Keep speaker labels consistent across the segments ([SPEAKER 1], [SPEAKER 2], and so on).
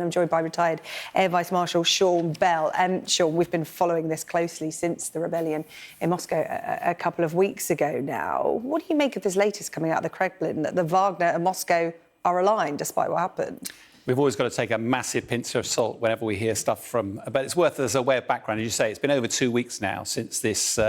[SPEAKER 1] I'm joined by retired Air Vice Marshal Sean Bell. Sean, we've been following this closely since the rebellion in Moscow a couple of weeks ago now. What do you make of this latest coming out of the Kremlin, that the Wagner and Moscow are aligned despite what happened?
[SPEAKER 2] We've always got to take a massive pinch of salt whenever we hear stuff from... But it's worth, as a way of background, as you say, it's been over 2 weeks now since this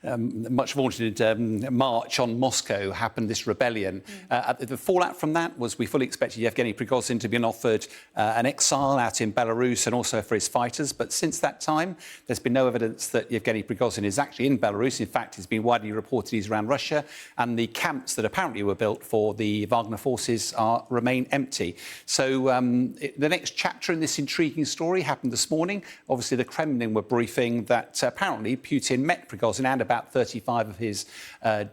[SPEAKER 2] much-vaunted march on Moscow happened, this rebellion. The fallout from that was we fully expected Yevgeny Prigozhin to be offered an exile out in Belarus and also for his fighters. But since that time, there's been no evidence that Yevgeny Prigozhin is actually in Belarus. In fact, it's been widely reported he's around Russia. And the camps that apparently were built for the Wagner forces remain empty. So the next chapter in this intriguing story happened this morning. Obviously, the Kremlin were briefing that apparently Putin met Prigozhin and about 35 of his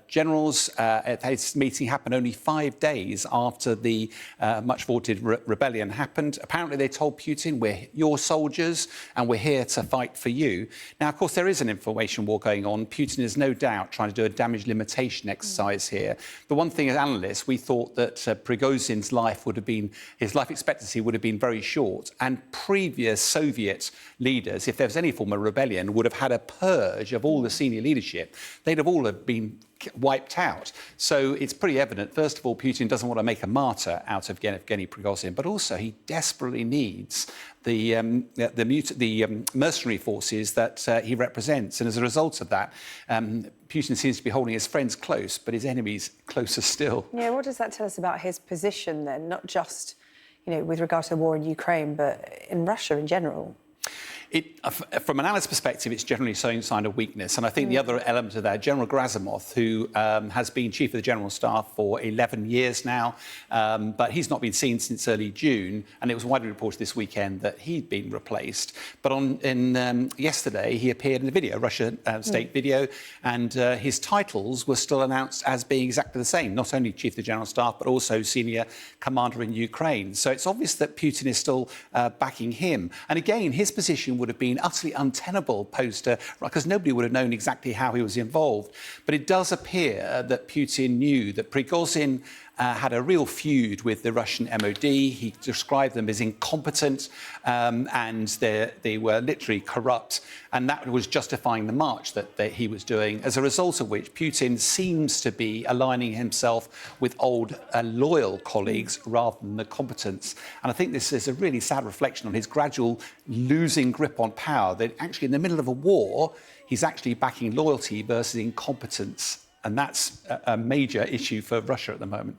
[SPEAKER 2] generals. This meeting happened only 5 days after the much-vaunted rebellion happened. Apparently, they told Putin, we're your soldiers and we're here to fight for you. Now, of course, there is an information war going on. Putin is no doubt trying to do a damage limitation exercise here. The one thing as analysts, we thought that Prigozhin's life would have been, his life expectancy would have been very short, and previous Soviet leaders, if there was any form of rebellion, would have had a purge of all the senior leadership. They'd have all have been wiped out. So it's pretty evident, first of all, Putin doesn't want to make a martyr out of Yevgeny Prigozhin, but also he desperately needs the mercenary forces that he represents. And as a result of that, Putin seems to be holding his friends close, but his enemies closer still.
[SPEAKER 1] Yeah, what does that tell us about his position then, not just, you know, with regard to the war in Ukraine, but in Russia in general?
[SPEAKER 2] From an analyst's perspective, it's generally showing sign of weakness. And I think the other element of that, General Gerasimov, who has been Chief of the General Staff for 11 years now, but he's not been seen since early June. And it was widely reported this weekend that he'd been replaced. But yesterday, he appeared in a video, Russia state video, and his titles were still announced as being exactly the same, not only Chief of the General Staff, but also Senior Commander in Ukraine. So it's obvious that Putin is still backing him. And again, his position would have been utterly untenable because nobody would have known exactly how he was involved. But it does appear that Putin knew that Prigozhin had a real feud with the Russian MOD. He described them as incompetent and they were literally corrupt. And that was justifying the march that he was doing, as a result of which Putin seems to be aligning himself with old loyal colleagues rather than the competence. And I think this is a really sad reflection on his gradual losing grip on power, that actually in the middle of a war, he's actually backing loyalty versus incompetence. And that's a major issue for Russia at the moment.